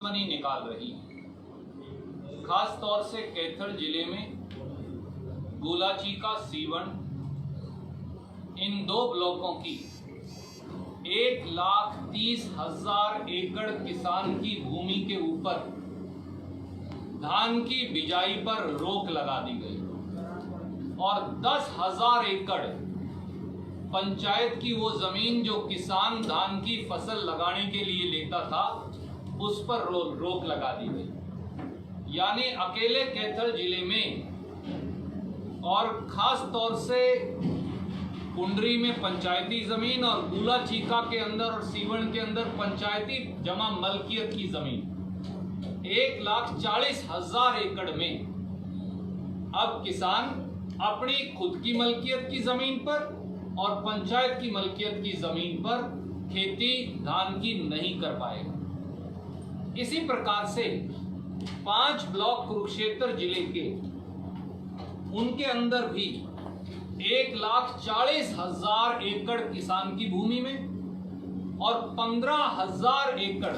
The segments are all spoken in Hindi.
मनी निकाल रही है। खास तौर से कैथल जिले में गोलाचीका, सीवन, इन दो ब्लॉकों की 1,30,000 एकड़ किसान की भूमि के ऊपर धान की बिजाई पर रोक लगा दी गई और 10,000 एकड़ पंचायत की वो जमीन जो किसान धान की फसल लगाने के लिए लेता था उस पर रोक लगा दी गई। यानी अकेले कैथल जिले में और खास तौर से कुंडरी में पंचायती जमीन और गोलाचीका के अंदर और सीवन के अंदर पंचायती जमा मलकियत की जमीन 1,40,000 एकड़ में अब किसान अपनी खुद की मलकियत की जमीन पर और पंचायत की मलकियत की जमीन पर खेती धान की नहीं कर पाएगा। इसी प्रकार से 5 ब्लॉक कुरुक्षेत्र जिले के उनके अंदर भी 1,40,000 एकड़ किसान की भूमि में और 15,000 एकड़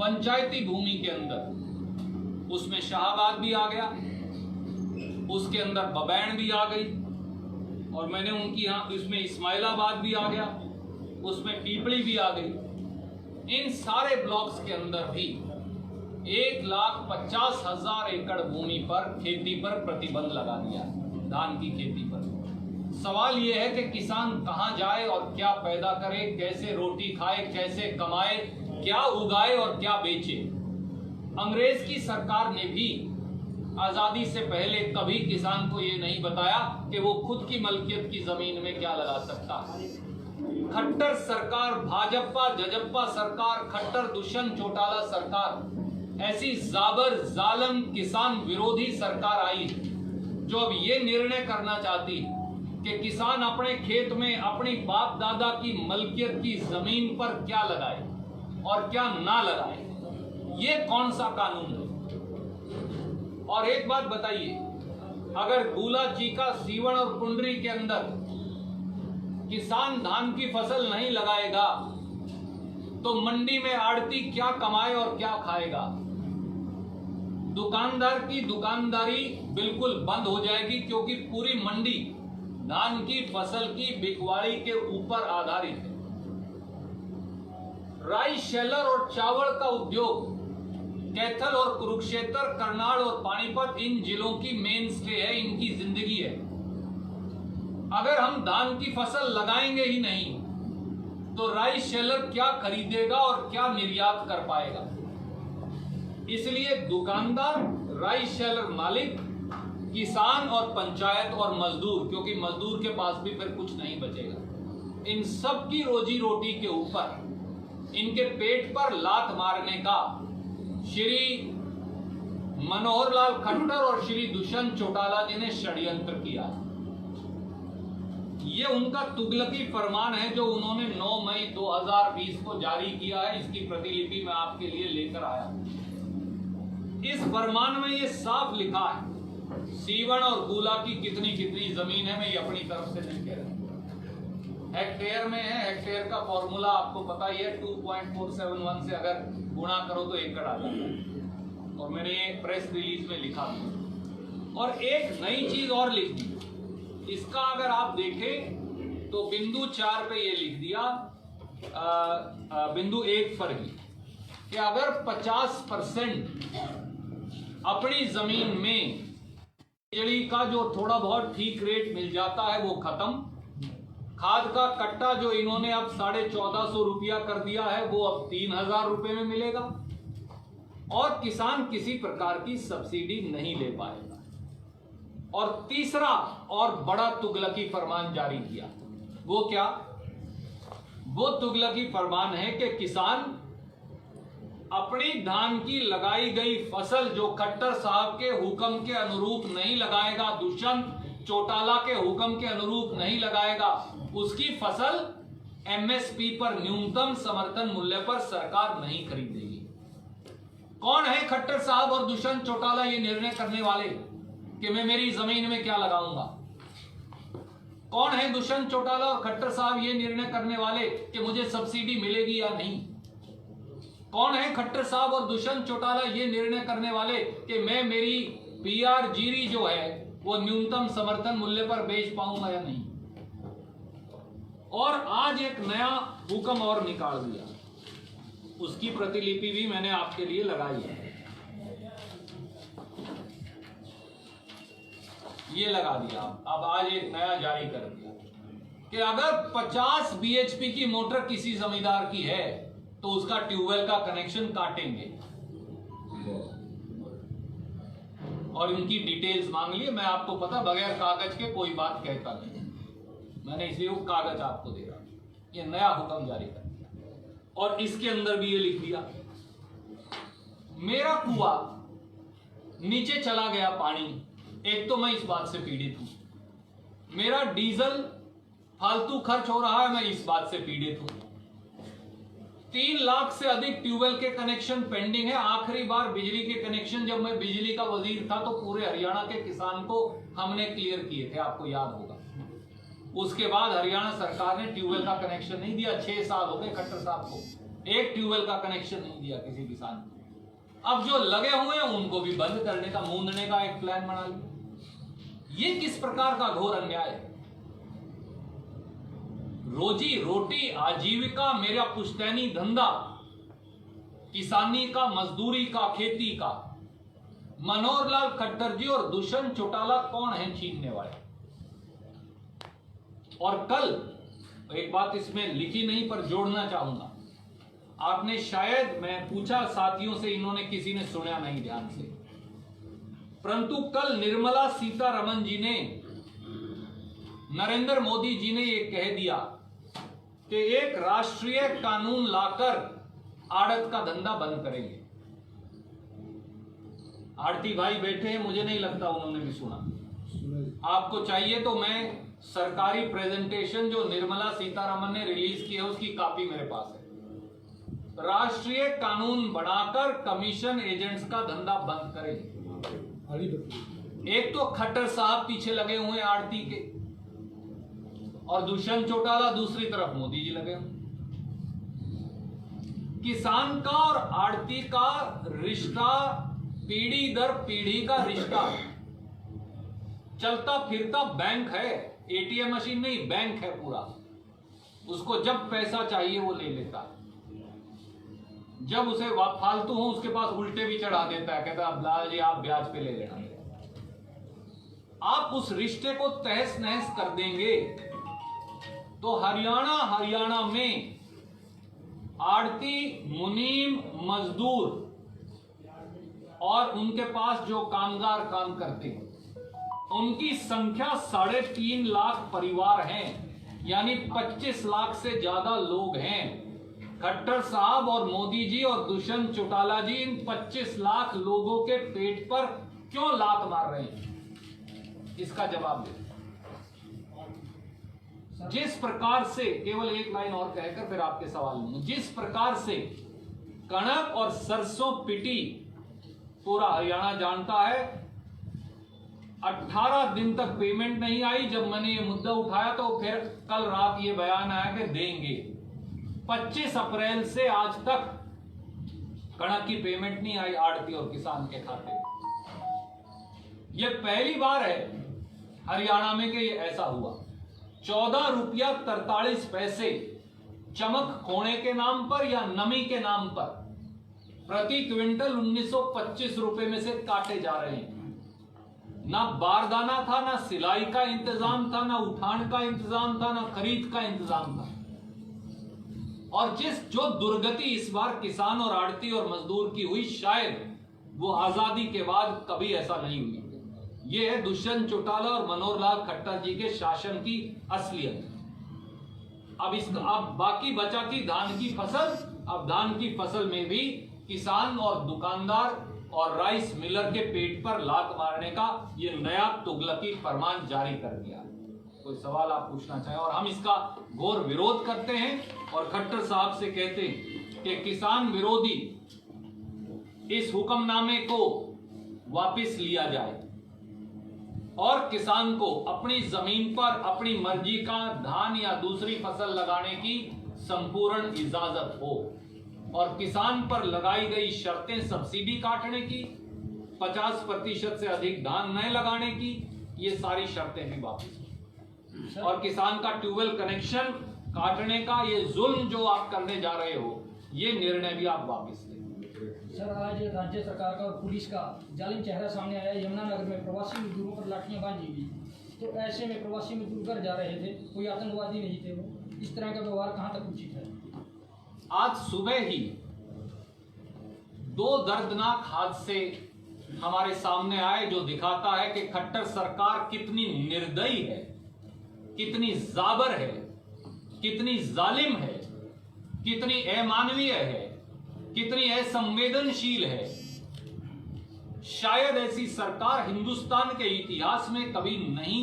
पंचायती भूमि के अंदर उसमें शाहबाद भी आ गया, उसके अंदर बबैन भी आ गई और मैंने उनकी यहाँ इसमें इस्माइलाबाद भी आ गया, उसमें पीपली भी आ गई। इन सारे ब्लॉक्स के अंदर भी 1,50,000 एकड़ भूमि पर खेती पर प्रतिबंध लगा दिया धान की खेती पर। सवाल यह है कि किसान कहां जाए और क्या पैदा करे, कैसे रोटी खाए, कैसे कमाए, क्या उगाए और क्या बेचे। अंग्रेज की सरकार ने भी आजादी से पहले कभी किसान को ये नहीं बताया कि वो खुद की मलकियत की जमीन में क्या लगा सकता है। खट्टर सरकार, भाजपा जजप्पा सरकार, खट्टर दुष्यंत चौटाला सरकार, ऐसी जाबर जालम किसान विरोधी सरकार आई जो अब ये निर्णय करना चाहती कि किसान अपने खेत में अपनी बाप दादा की मलकियत की जमीन पर क्या लगाए और क्या ना लगाए। ये कौन सा कानून है? और एक बात बताइए, अगर गोलाचीका, सीवन और कुंडरी के अंदर किसान धान की फसल नहीं लगाएगा तो मंडी में आड़ती क्या कमाए और क्या खाएगा? दुकानदार की दुकानदारी बिल्कुल बंद हो जाएगी क्योंकि पूरी मंडी धान की फसल की बिकवाड़ी के ऊपर आधारित है। राइस शेलर और चावल का उद्योग कैथल और कुरुक्षेत्र, करनाल और पानीपत इन जिलों की मेन स्टे है, इनकी जिंदगी है। अगर हम धान की फसल लगाएंगे ही नहीं तो राइस शेलर क्या खरीदेगा और क्या निर्यात कर पाएगा? इसलिए दुकानदार, राइस शेलर मालिक, किसान और पंचायत और मजदूर, क्योंकि मजदूर के पास भी फिर कुछ नहीं बचेगा, इन सब की रोजी रोटी के ऊपर, इनके पेट पर लात मारने का श्री मनोहर लाल खट्टर और श्री दुष्यंत चौटाला जी ने षड्यंत्र किया। ये उनका तुगलकी फरमान है जो उन्होंने 9 मई 2020 को जारी किया है। इसकी प्रतिलिपि मैं आपके लिए लेकर आया। इस फरमान में ये साफ लिखा है सीवन और गोला की कितनी कितनी जमीन है। मैं ये अपनी तरफ से नहीं कह रहा, हेक्टेयर में है। हेक्टेयर का फॉर्मूला आपको पता ही है, 2.471 से अगर गुणा करो तो एकड़ आ जाता है और मैंने ये प्रेस रिलीज में लिखा था। और एक नई चीज और लिख दी, इसका अगर आप देखें तो बिंदु 4 पे ये लिख दिया, बिंदु 1 पर ही, कि अगर 50% अपनी जमीन में बिजली का जो थोड़ा बहुत ठीक रेट मिल जाता है वो खत्म, खाद का कट्टा जो इन्होंने अब 1450 रुपया कर दिया है वो अब 3,000 रुपए में मिलेगा और किसान किसी प्रकार की सब्सिडी नहीं ले पाएगा। और तीसरा और बड़ा तुगलकी फरमान जारी किया, वो क्या? वो तुगलकी फरमान है कि किसान अपनी धान की लगाई गई फसल जो खट्टर साहब के हुक्म के अनुरूप नहीं लगाएगा, दुष्यंत चौटाला के हुक्म के अनुरूप नहीं लगाएगा, उसकी फसल एमएसपी पर, न्यूनतम समर्थन मूल्य पर सरकार नहीं खरीदेगी। कौन है खट्टर साहब और दुष्यंत चौटाला ये निर्णय करने वाले कि मैं मेरी जमीन में क्या लगाऊंगा? कौन है दुष्यंत चौटाला और खट्टर साहब ये निर्णय करने वाले कि मुझे सब्सिडी मिलेगी या नहीं? कौन है खट्टर साहब और दुष्यंत चौटाला ये निर्णय करने वाले कि मैं मेरी पीआर जीरी जो है वो न्यूनतम समर्थन मूल्य पर बेच पाऊंगा या नहीं? और आज एक नया हुक्म और निकाल दिया, उसकी प्रतिलिपि भी मैंने आपके लिए लगाई है। ये लगा दिया, अब आज एक नया जारी कर दिया कि अगर 50 बीएचपी की मोटर किसी जमींदार की है तो उसका ट्यूबवेल का कनेक्शन काटेंगे। और उनकी डिटेल्स मांग लिए। मैं आपको पता बगैर कागज के कोई बात कहता नहीं, मैंने इसलिए वो कागज आपको दे रहा। ये नया हुक्म जारी कर दिया और इसके अंदर भी ये लिख दिया, मेरा कुआं नीचे चला गया पानी, एक तो मैं इस बात से पीड़ित हूं, मेरा डीजल फालतू खर्च हो रहा है, मैं इस बात से पीड़ित हूं, 3 लाख से अधिक ट्यूबवेल के कनेक्शन पेंडिंग है। आखिरी बार बिजली के कनेक्शन जब मैं बिजली का वजीर था तो पूरे हरियाणा के किसान को हमने क्लियर किए थे, आपको याद होगा। उसके बाद हरियाणा सरकार ने ट्यूबवेल का कनेक्शन नहीं दिया। 6 साल हो गए खट्टर साहब को, एक ट्यूबवेल का कनेक्शन नहीं दिया किसी किसान को। अब जो लगे हुए हैं उनको भी बंद करने का, मूंदने का एक प्लान बना लिया। ये किस प्रकार का घोर अन्याय है? रोजी रोटी आजीविका, मेरा पुश्तैनी धंधा, किसानी का, मजदूरी का, खेती का, मनोहर लाल खट्टर जी और दुष्यंत चौटाला कौन है छीनने वाले? और कल एक बात इसमें लिखी नहीं पर जोड़ना चाहूंगा, आपने शायद, मैं पूछा साथियों से, इन्होंने किसी ने सुना नहीं ध्यान से, परंतु कल निर्मला सीतारमण जी ने, नरेंद्र मोदी जी ने यह कह दिया कि एक राष्ट्रीय कानून लाकर आड़त का धंधा बंद करेंगे। आड़ती भाई बैठे हैं, मुझे नहीं लगता उन्होंने भी सुना। आपको चाहिए तो मैं सरकारी प्रेजेंटेशन जो निर्मला सीतारमण ने रिलीज की है उसकी कॉपी मेरे पास है। राष्ट्रीय कानून बनाकर कमीशन एजेंट्स का धंधा बंद करेंगे। एक तो खट्टर साहब पीछे लगे हुए आड़ती के और दुष्यंत चौटाला दूसरी तरफ मोदी जी लगे हुए। किसान का और आड़ती का रिश्ता पीढ़ी दर पीढ़ी का रिश्ता, चलता फिरता बैंक है, एटीएम मशीन नहीं, बैंक है पूरा। उसको जब पैसा चाहिए वो ले लेता है, जब उसे फालतू हो उसके पास उल्टे भी चढ़ा देता है, कहता है लाल जी आप ब्याज पे ले लेना। आप उस रिश्ते को तहस नहस कर देंगे तो हरियाणा में आड़ती, मुनीम, मजदूर और उनके पास जो कामगार काम करते हैं उनकी संख्या 3.5 लाख परिवार हैं, यानी 25 लाख से ज्यादा लोग हैं। खट्टर साहब और मोदी जी और दुष्यंत चौटाला जी इन 25 लाख लोगों के पेट पर क्यों लात मार रहे हैं? इसका जवाब दे। जिस प्रकार से, केवल एक लाइन और कहकर फिर आपके सवाल लूंगा, जिस प्रकार से कणक और सरसों पिटी पूरा हरियाणा जानता है, 18 दिन तक पेमेंट नहीं आई। जब मैंने ये मुद्दा उठाया तो फिर कल रात ये बयान आया कि देंगे। 25 अप्रैल से आज तक कणक की पेमेंट नहीं आई आड़ती और किसान के खाते में। ये पहली बार है हरियाणा में कि ये ऐसा हुआ। 14 रुपया 43 पैसे चमक खोने के नाम पर या नमी के नाम पर प्रति क्विंटल 1925 रुपए में से काटे जा रहे हैं। ना बारदाना था, ना सिलाई का इंतजाम था, ना उठान का इंतजाम था, ना खरीद का इंतजाम था। और जो दुर्गति इस बार किसान और आड़ती और मजदूर की हुई, शायद वो आजादी के बाद कभी ऐसा नहीं हुई। ये है दुष्यंत चौटाला और मनोहर लाल खट्टर जी के शासन की असलियत। अब बाकी बचा थी धान की फसल। अब धान की फसल में भी किसान और दुकानदार और राइस मिलर के पेट पर लात मारने का ये नया तुगलकी फरमान जारी कर दिया। कोई सवाल आप पूछना चाहें? और हम इसका घोर विरोध करते हैं और खट्टर साहब से कहते हैं कि किसान विरोधी इस हुक्मनामे को वापस लिया जाए और किसान को अपनी जमीन पर अपनी मर्जी का धान या दूसरी फसल लगाने की संपूर्ण इजाजत हो। और किसान पर लगाई गई शर्तें सब्सिडी काटने की, 50% से अधिक धान न लगाने की, ये सारी शर्तें भी वापस की। और किसान का ट्यूबवेल कनेक्शन काटने का ये जुल्म जो आप करने जा रहे हो, ये निर्णय भी आप वापस लें। सर, आज राज्य सरकार का और पुलिस का जालिम चेहरा सामने आया। यमुनानगर में प्रवासी मजदूरों पर लाठियां बांधी गई, तो ऐसे में प्रवासी मजदूर घर जा रहे थे, कोई आतंकवादी नहीं थे वो। इस तरह का व्यवहार कहां तक उचित है? आज सुबह ही 2 दर्दनाक हादसे हमारे सामने आए, जो दिखाता है कि खट्टर सरकार कितनी निर्दयी है, कितनी जाबर है, कितनी जालिम है, कितनी अमानवीय है, कितनी असंवेदनशील है। शायद ऐसी सरकार हिंदुस्तान के इतिहास में कभी नहीं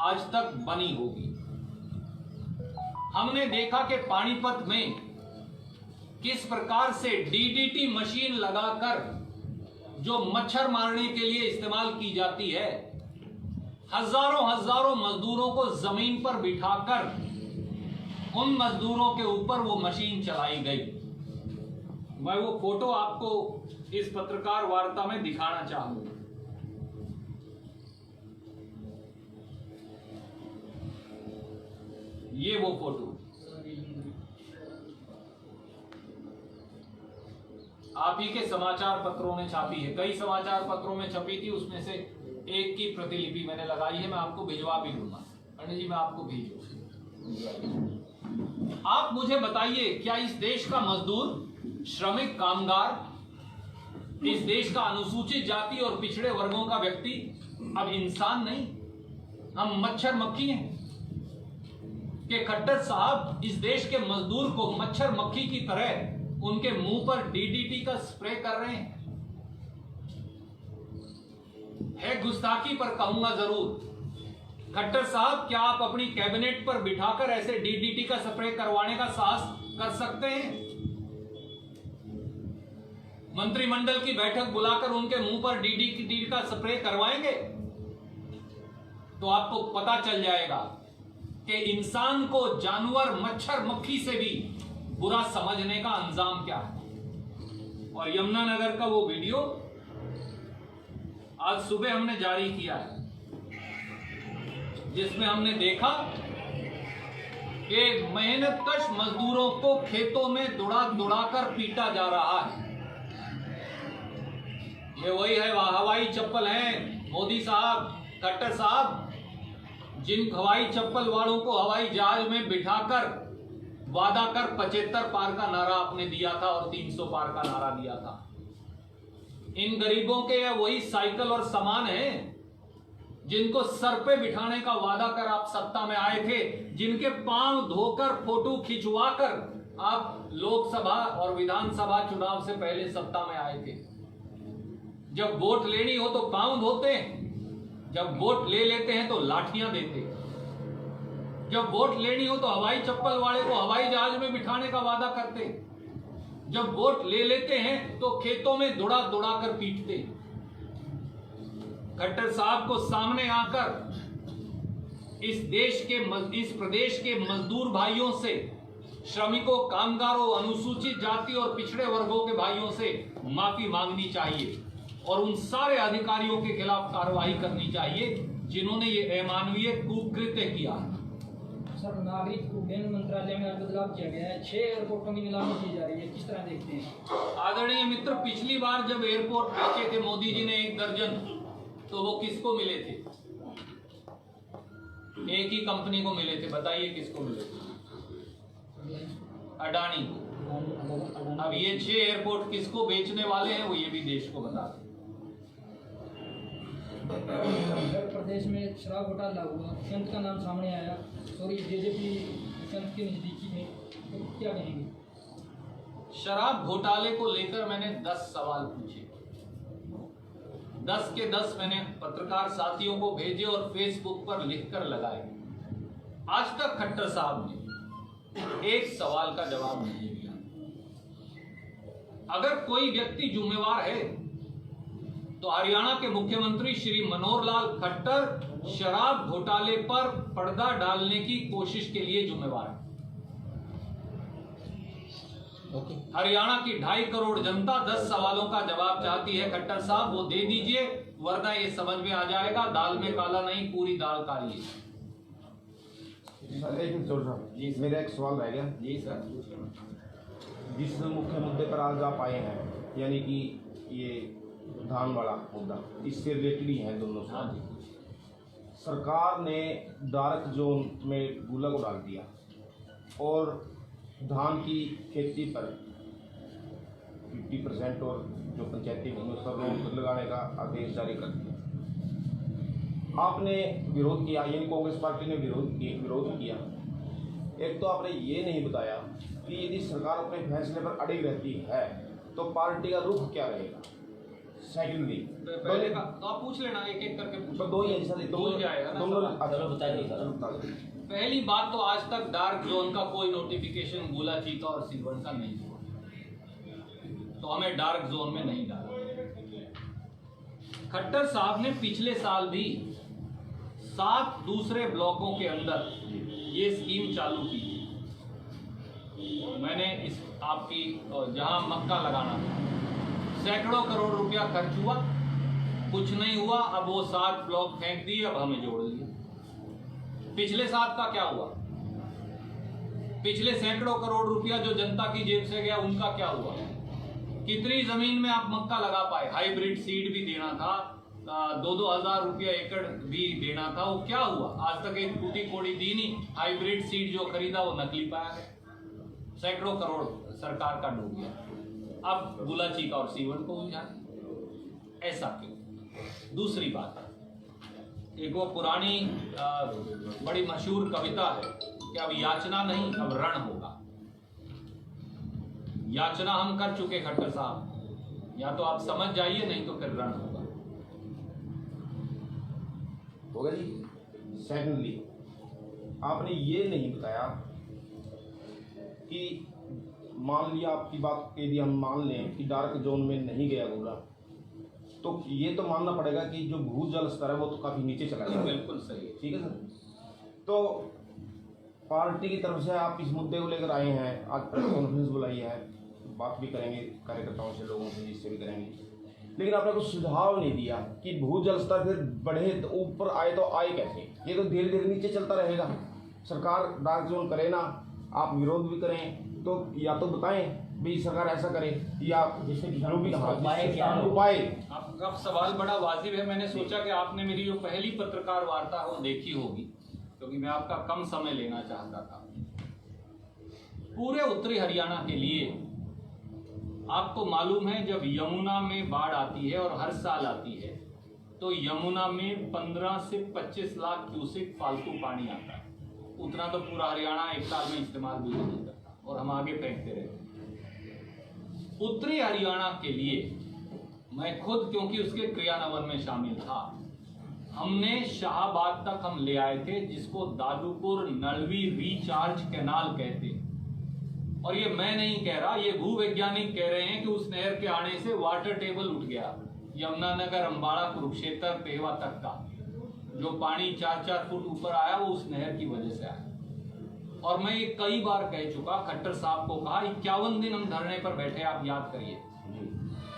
आज तक बनी होगी। हमने देखा कि पानीपत में किस प्रकार से डीडीटी मशीन लगाकर, जो मच्छर मारने के लिए इस्तेमाल की जाती है, हजारों मजदूरों को जमीन पर बिठाकर उन मजदूरों के ऊपर वो मशीन चलाई गई। मैं वो फोटो आपको इस पत्रकार वार्ता में दिखाना चाहूंगा। ये वो फोटो आप ही के समाचार पत्रों ने छापी है, कई समाचार पत्रों में छपी थी, उसमें से एक की प्रतिलिपि मैंने लगाई है। मैं आपको भिजवा भी दूंगा, पंडित जी मैं आपको भेजूंगा। आप मुझे बताइए, क्या इस देश का मजदूर, श्रमिक, कामगार, इस देश का अनुसूचित जाति और पिछड़े वर्गों का व्यक्ति अब इंसान नहीं, हम मच्छर मक्खी हैं? कि खट्टर साहब इस देश के मजदूर को मच्छर मक्खी की तरह उनके मुंह पर डीडीटी का स्प्रे कर रहे हैं। है गुस्ताखी, पर कहूंगा जरूर। खट्टर साहब, क्या आप अपनी कैबिनेट पर बिठाकर ऐसे डीडीटी का स्प्रे करवाने का साहस कर सकते हैं? मंत्रिमंडल की बैठक बुलाकर उनके मुंह पर डीडीटी का स्प्रे करवाएंगे तो आपको पता चल जाएगा कि इंसान को जानवर, मच्छर मक्खी से भी बुरा समझने का अंजाम क्या है। और यमुनानगर का वो वीडियो आज सुबह हमने जारी किया है, जिसमें हमने देखा कि मेहनतकश मजदूरों को खेतों में दुड़ा कर पीटा जा रहा है। ये वही है, हवाई चप्पल है मोदी साहब, खट्टर साहब, जिन हवाई चप्पल वालों को हवाई जहाज में बिठाकर वादा कर 75 पार का नारा आपने दिया था और 300 पार का नारा दिया था। इन गरीबों के ये वही साइकिल और सामान है जिनको सर पे बिठाने का वादा कर आप सत्ता में आए थे, जिनके पांव धोकर, फोटो खिंचवाकर आप लोकसभा और विधानसभा चुनाव से पहले सत्ता में आए थे। जब वोट लेनी हो तो पांव धोते, जब वोट ले लेते हैं तो लाठियां देते। जब वोट लेनी हो तो हवाई चप्पल वाले को हवाई जहाज में बिठाने का वादा करते, जब वोट ले लेते हैं तो खेतों में दुड़ा कर पीटते। खट्टर साहब को सामने आकर इस प्रदेश के मजदूर भाइयों से, श्रमिकों, कामगारों, अनुसूचित जाति और पिछड़े वर्गों के भाइयों से माफी मांगनी चाहिए और उन सारे अधिकारियों के खिलाफ कार्रवाई करनी चाहिए जिन्होंने ये अमानवीय कुकृत्य किया। सर, नागरिक उड्डयन मंत्रालय में बदलाव किया गया है, 6 एयरपोर्टों की नीलामी की जा रही है, किस तरह देखते हैं? आदरणीय मित्र, पिछली बार जब एयरपोर्ट बेचे थे मोदी जी ने 1 दर्जन, तो वो किसको मिले थे? एक ही कंपनी को मिले थे, बताइए किसको मिले थे? अडानी को। अब ये 6 एयरपोर्ट किसको बेचने वाले हैं, वो ये भी देश को बता दें। उत्तर प्रदेश में शराब घोटाला हुआ, दुष्यंत का नाम सामने आया, सॉरी जेजेपी दुष्यंत के नजदीकी थे, तो क्या कहेंगे? शराब घोटाले को लेकर मैंने 10 सवाल पूछे, 10 के 10 मैंने पत्रकार साथियों को भेजे और फेसबुक पर लिखकर लगाए। आज तक खट्टर साहब ने एक सवाल का जवाब नहीं दिया। अगर कोई व्यक्ति जिम्मेवार है तो हरियाणा के मुख्यमंत्री श्री मनोहर लाल खट्टर शराब घोटाले पर पर्दा डालने की कोशिश के लिए जिम्मेवार है। हरियाणा की 2.5 करोड़ जनता 10 सवालों का जवाब चाहती है। खट्टर साहब वो दे दीजिए, वरना ये समझ में आ जाएगा दाल में काला नहीं, पूरी दाल काली है। सर एक मिनट छोड़ साहब, मेरा एक सवाल रह गया। जी सर। जिस मुख्य मुद्दे पर आज आप आए हैं, यानी कि ये धान वाला मुद्दा, इससे रिलेटेड ही है दोनों हाँ सवाल। जी। सरकार ने डार्क जोन में गूला को डाल दिया और धान की खेती पर 50% और जो पंचायती भूमि उस पर रोक लगाने का आदेश जारी कर दिया। आपने विरोध किया, यानी कांग्रेस पार्टी ने विरोध किया। एक तो आपने ये नहीं बताया कि यदि सरकार अपने फैसले पर अड़ी रहती है तो पार्टी का रुख क्या रहेगा। सेकेंडली पहले का तो आप पूछ लेना, एक एक करके पूछो। दो ही है सर, भूल जाएगा ना दोनों। सवाल। चलो बताइए। पहली बात तो आज तक डार्क जोन का कोई नोटिफिकेशन गोला चीता और सिलवट का नहीं हुआ, तो हमें डार्क जोन में नहीं डाला। खट्टर साहब ने पिछले साल भी 7 दूसरे ब्लॉकों के अंदर ये स्कीम चालू की थी। मैंने इस आपकी जहां मक्का लगाना था, सैकड़ों करोड़ रुपया खर्च हुआ, कुछ नहीं हुआ। अब वो 7 ब्लॉक फेंक दिए, अब हमें जोड़ लिया। पिछले 7 का क्या हुआ? पिछले सैकड़ों करोड़ रुपया जो जनता की जेब से गया, उनका क्या हुआ? कितनी जमीन में आप मक्का लगा पाए? हाइब्रिड सीड भी देना था, 2-2 हजार रुपया एकड़ भी देना था, वो क्या हुआ? आज तक एक टूटी कोड़ी दी नहीं। हाइब्रिड सीड जो खरीदा वो नकली पाया गया, सैकड़ों करोड़ सरकार का डूब गया। अब गुलाची का और सीवन को बुझा, ऐसा क्यों? दूसरी बात, एक वो पुरानी बड़ी मशहूर कविता है कि अब याचना नहीं, अब रण होगा। याचना हम कर चुके खट्टर साहब, या तो आप समझ जाइए, नहीं तो फिर रण होगा। होगा जी। सेकेंडली आपने ये नहीं बताया कि मान लिया, आपकी बात यदि हम मान लें कि डार्क जोन में नहीं गया गोला, तो ये तो मानना पड़ेगा कि जो भूजल स्तर है वो तो काफ़ी नीचे चला गया। बिल्कुल सही है। ठीक है सर। तो पार्टी की तरफ से आप इस मुद्दे को लेकर आए हैं, आज प्रेस कॉन्फ्रेंस बुलाई है, बात भी करेंगे कार्यकर्ताओं से, लोगों से, जिससे भी करेंगे, लेकिन आपने कुछ सुझाव नहीं दिया कि भूजल स्तर फिर बढ़े तो ऊपर आए तो आए कैसे। ये तो धीरे धीरे नीचे चलता रहेगा। सरकार डार्क जोन करे ना, आप विरोध भी करें, तो या तो बताएं भाई सरकार ऐसा करे, या जैसे जो भी उपाय। आपका सवाल बड़ा वाजिब है। मैंने सोचा कि आपने मेरी जो पहली पत्रकार वार्ता है वो देखी होगी, क्योंकि मैं आपका कम समय लेना चाहता था। पूरे उत्तरी हरियाणा के लिए आपको मालूम है, जब यमुना में बाढ़ आती है, और हर साल आती है, तो यमुना में 15 से 25 लाख क्यूसेक फालतू पानी आता है। उतना तो पूरा हरियाणा एक साल में इस्तेमाल भी नहीं करता, और हम आगे फेंकते रहते। उत्तरी हरियाणा के लिए मैं खुद, क्योंकि उसके क्रियान्वयन में शामिल था, हमने शाहबाद तक हम ले आए थे, जिसको दादूपुर नलवी रिचार्ज कैनाल कहते हैं। और ये मैं नहीं कह रहा, ये भूवैज्ञानिक कह रहे हैं कि उस नहर के आने से वाटर टेबल उठ गया। यमुनानगर, अंबाड़ा, कुरुक्षेत्र, पेहवा तक का जो पानी 4-4 फुट ऊपर आया, वो उस नहर की वजह से आया। और मैं ये कई बार कह चुका, खट्टर साहब को कहा, 51 दिन हम धरने पर बैठे, आप याद करिए।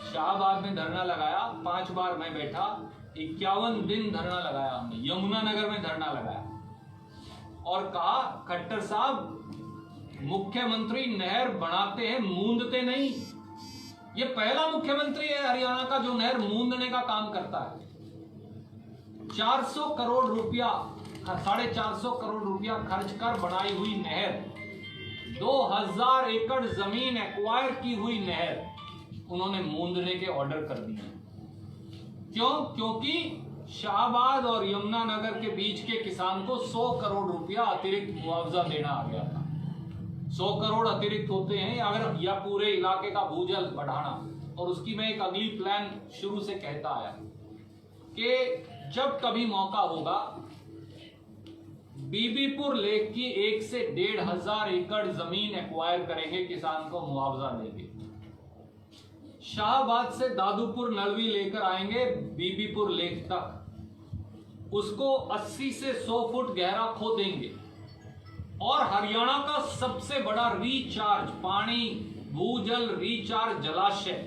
शाहबाद में धरना लगाया, 5 बार मैं बैठा, 51 दिन धरना लगाया हमने। यमुनानगर में धरना लगाया और कहा, खट्टर साहब मुख्यमंत्री नहर बनाते हैं, मूंदते नहीं। ये पहला मुख्यमंत्री है हरियाणा का जो नहर मूंदने का काम करता है। 400 करोड़ रुपया, 450 करोड़ रुपया खर्च कर बनाई हुई नहर, 2000 एकड़ जमीन एक्वायर की हुई नहर, उन्होंने मूंदने के ऑर्डर कर दिए। क्यों? क्योंकि शाहबाद और यमुनानगर के बीच के किसान को 100 करोड़ रुपया अतिरिक्त मुआवजा देना आ गया था। 100 करोड़ अतिरिक्त होते हैं अगर, या पूरे इलाके का भूजल बढ़ाना। और उसकी मैं एक अगली प्लान शुरू से कहता आया कि जब कभी मौका होगा, बीबीपुर लेक की 1 से 1,500 एकड़ जमीन एक्वायर करेंगे, किसान को मुआवजा देंगे। शाहबाद से दादूपुर नलवी लेकर आएंगे बीबीपुर लेक तक, उसको 80 से 100 फुट गहरा खोदेंगे और हरियाणा का सबसे बड़ा रिचार्ज, पानी भूजल रिचार्ज जलाशय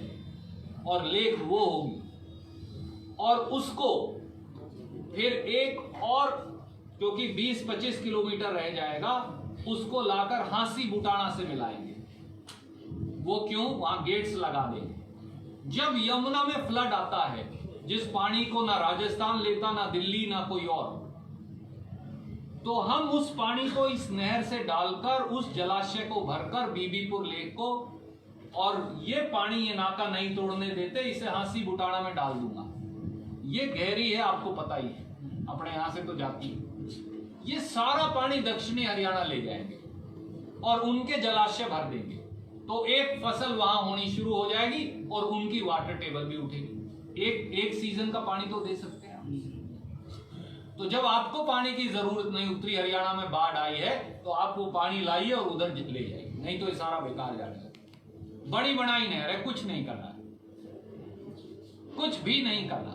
और लेक वो होगी, और उसको फिर एक और, क्योंकि 20-25 किलोमीटर रह जाएगा, उसको लाकर हांसी बुटाना से मिलाएंगे। वो क्यों? वहां गेट्स लगा देंगे। जब यमुना में फ्लड आता है, जिस पानी को ना राजस्थान लेता, ना दिल्ली, ना कोई और, तो हम उस पानी को इस नहर से डालकर उस जलाशय को भरकर बीबीपुर लेक को, और ये पानी ये नाका नहीं तोड़ने देते, इसे हांसी बुटाना में डाल दूंगा। ये गहरी है, आपको पता ही है, अपने यहां से तो जाती है। ये सारा पानी दक्षिणी हरियाणा ले जाएंगे और उनके जलाशय भर देंगे, तो एक फसल वहां होनी शुरू हो जाएगी और उनकी वाटर टेबल भी उठेगी। एक सीजन का पानी तो दे सकते हैं आप। तो जब आपको पानी की जरूरत नहीं, उत्तरी हरियाणा में बाढ़ आई है, तो आप वो पानी लाइए और उधर ले जाइए, नहीं तो ये सारा बेकार जाएगा। बड़ी बनाई नहर है, कुछ नहीं करना, कुछ भी नहीं करना।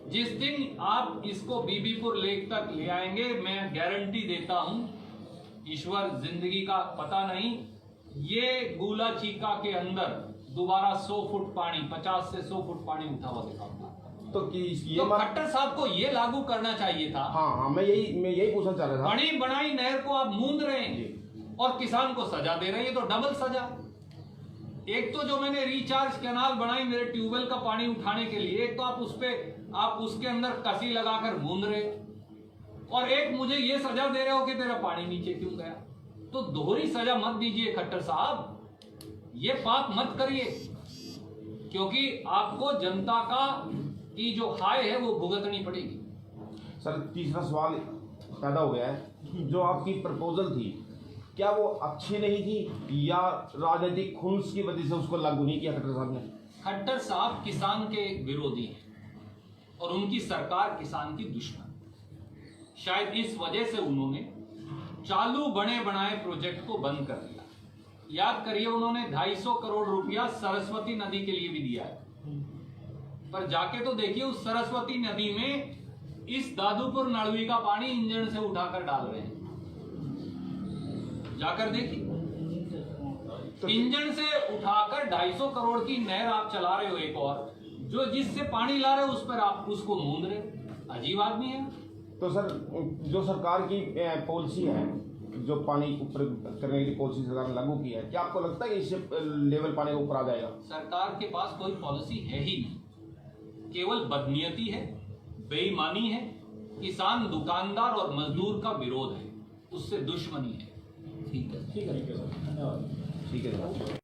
जिस दिन आप इसको बीबीपुर लेक तक ले आएंगे, मैं गारंटी देता हूं, ईश्वर जिंदगी का पता नहीं, ये गूला चीका के अंदर दोबारा 100 फुट पानी, 50 से 100 फुट पानी उठा हुआ दिखाऊंगा। तो ये खट्टर साहब को ये लागू करना चाहिए था। हाँ, मैं यही पूछना चाह रहा था। बड़ी बनाई नहर को आप मूंद रहे हैं और किसान को सजा दे रहे हैं, तो डबल सजा। एक तो जो मैंने रिचार्ज कैनाल बनाई मेरे ट्यूबवेल का पानी उठाने के लिए, एक तो आप उसके अंदर कसी लगाकर मूंद रहे हो, और एक मुझे ये सजा दे रहे हो कि तेरा पानी नीचे क्यों गया। तो दोहरी सजा मत दीजिए खट्टर साहब, ये पाप मत करिए, क्योंकि आपको जनता की जो हाय है वो भुगतनी पड़ेगी। सर, तीसरा सवाल पैदा हो गया है, जो आपकी प्रपोजल थी, क्या वो अच्छी नहीं थी या राजनीतिक खुन्स की वजह से उसको लागू नहीं किया खट्टर साहब ने? खट्टर साहब किसान के विरोधी हैं और उनकी सरकार किसान की दुश्मन। शायद इस वजह से उन्होंने चालू बने बनाए प्रोजेक्ट को बंद कर दिया। याद करिए, उन्होंने 250 करोड़ रुपया सरस्वती नदी के लिए भी दिया है, पर जाके तो देखिए उस सरस्वती नदी में इस दादूपुर नड़वी का पानी इंजन से उठाकर डाल रहे हैं। जाकर देखिए, इंजन से उठाकर 250 करोड़ की नहर आप चला रहे हो, एक और जो जिससे पानी ला रहे हो उस पर आप उसको मूंद रहे हो। अजीब आदमी है। तो सर, जो सरकार की पॉलिसी है, जो पानी ऊपर करने की पॉलिसी सरकार ने लागू की है, क्या आपको लगता है कि इससे लेवल पानी का ऊपर आ जाएगा? सरकार के पास कोई पॉलिसी है ही नहीं, केवल बदनीयती है, बेईमानी है, किसान, दुकानदार और मजदूर का विरोध है, उससे दुश्मनी है। ठीक है सर, धन्यवाद। ठीक है।